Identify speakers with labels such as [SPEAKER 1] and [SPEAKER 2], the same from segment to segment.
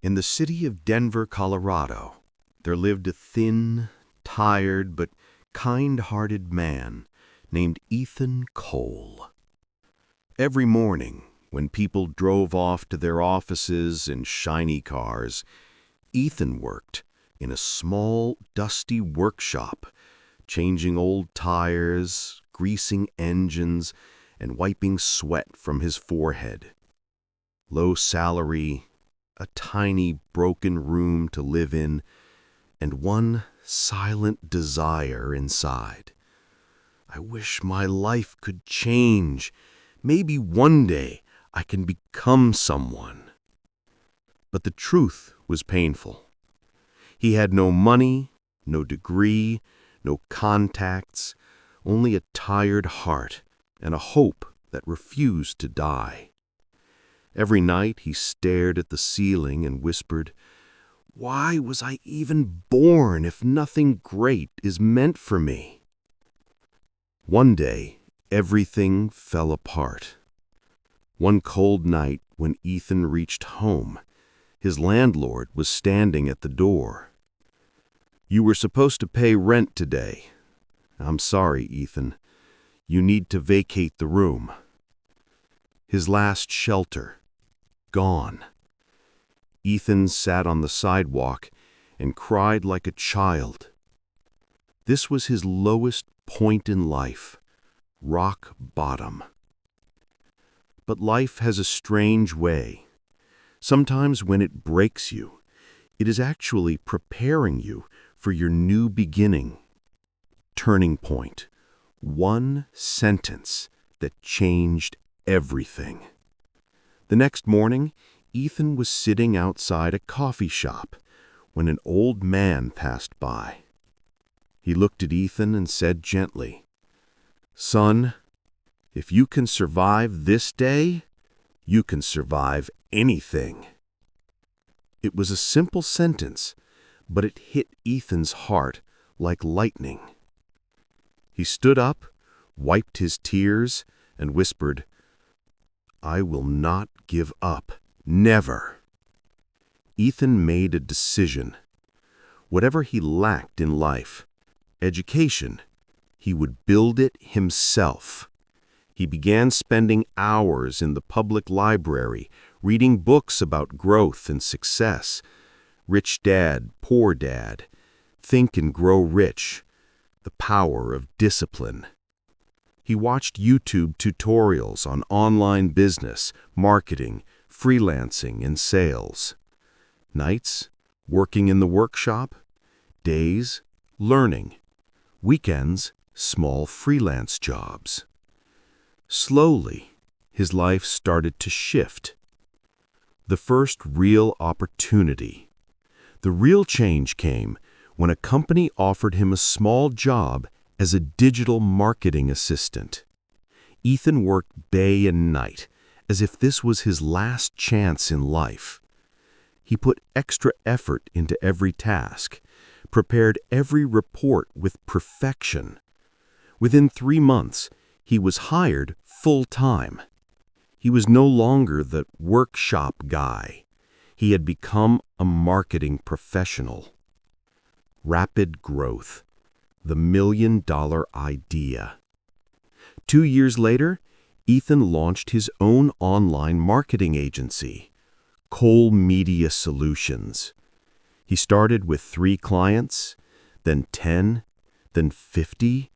[SPEAKER 1] In the city of Denver, Colorado, there lived a thin, tired, but kind-hearted man named Ethan Cole. Every morning, when people drove off to their offices in shiny cars, Ethan worked in a small, dusty workshop, changing old tires, greasing engines, and wiping sweat from his forehead. Low salary, a tiny, broken room to live in, and one silent desire inside. I wish my life could change. Maybe one day I can become someone. But the truth was painful. He had no money, no degree, no contacts, only a tired heart and a hope that refused to die. Every night he stared at the ceiling and whispered, "Why was I even born if nothing great is meant for me?" One day, everything fell apart. One cold night when Ethan reached home, his landlord was standing at the door. "You were supposed to pay rent today. I'm sorry, Ethan. You need to vacate the room." His last shelter, gone. Ethan sat on the sidewalk and cried like a child. This was his lowest point in life, rock bottom. But life has a strange way. Sometimes when it breaks you, it is actually preparing you for your new beginning. Turning point. One sentence that changed everything. The next morning, Ethan was sitting outside a coffee shop when an old man passed by. He looked at Ethan and said gently, "Son, if you can survive this day, you can survive anything." It was a simple sentence, but it hit Ethan's heart like lightning. He stood up, wiped his tears, and whispered, "I will not give up. Never." Ethan made a decision. Whatever he lacked in life, education, he would build it himself. He began spending hours in the public library, reading books about growth and success. Rich Dad, Poor Dad, Think and Grow Rich, The Power of Discipline. He watched YouTube tutorials on online business, marketing, freelancing, and sales. Nights, working in the workshop. Days, learning. Weekends, small freelance jobs. Slowly, his life started to shift. The first real opportunity. The real change came when a company offered him a small job as a digital marketing assistant. Ethan worked day and night, as if this was his last chance in life. He put extra effort into every task, prepared every report with perfection. Within 3 months, he was hired full-time. He was no longer the workshop guy. He had become a marketing professional. Rapid growth. The $1,000,000 idea. 2 years later, Ethan launched his own online marketing agency, Cole Media Solutions. He started with 3 clients, then 10, then 50,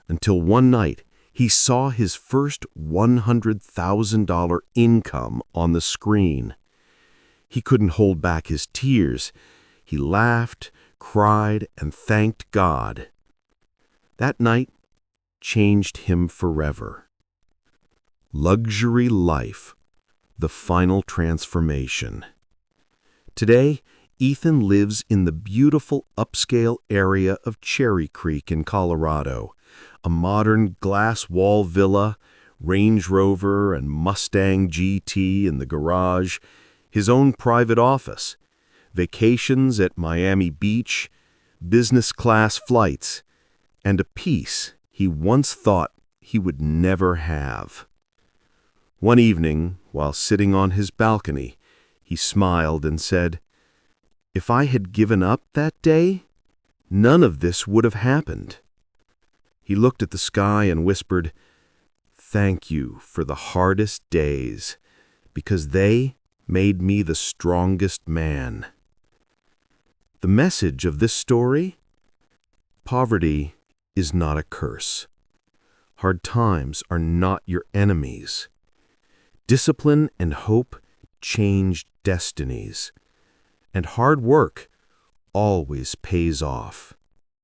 [SPEAKER 1] until one night he saw his first $100,000 income on the screen. He couldn't hold back his tears. He laughed, cried, and thanked God. That night changed him forever. Luxury life, the final transformation. Today, Ethan lives in the beautiful upscale area of Cherry Creek in Colorado, a modern glass wall villa, Range Rover and Mustang GT in the garage, his own private office, vacations at Miami Beach, business class flights, and a peace he once thought he would never have. One evening, while sitting on his balcony, he smiled and said, If I had given up that day, none of this would have happened. He looked at the sky and whispered, "Thank you for the hardest days, because they made me the strongest man." The message of this story? Poverty is not a curse. Hard times are not your enemies. Discipline and hope change destinies. And hard work always pays off.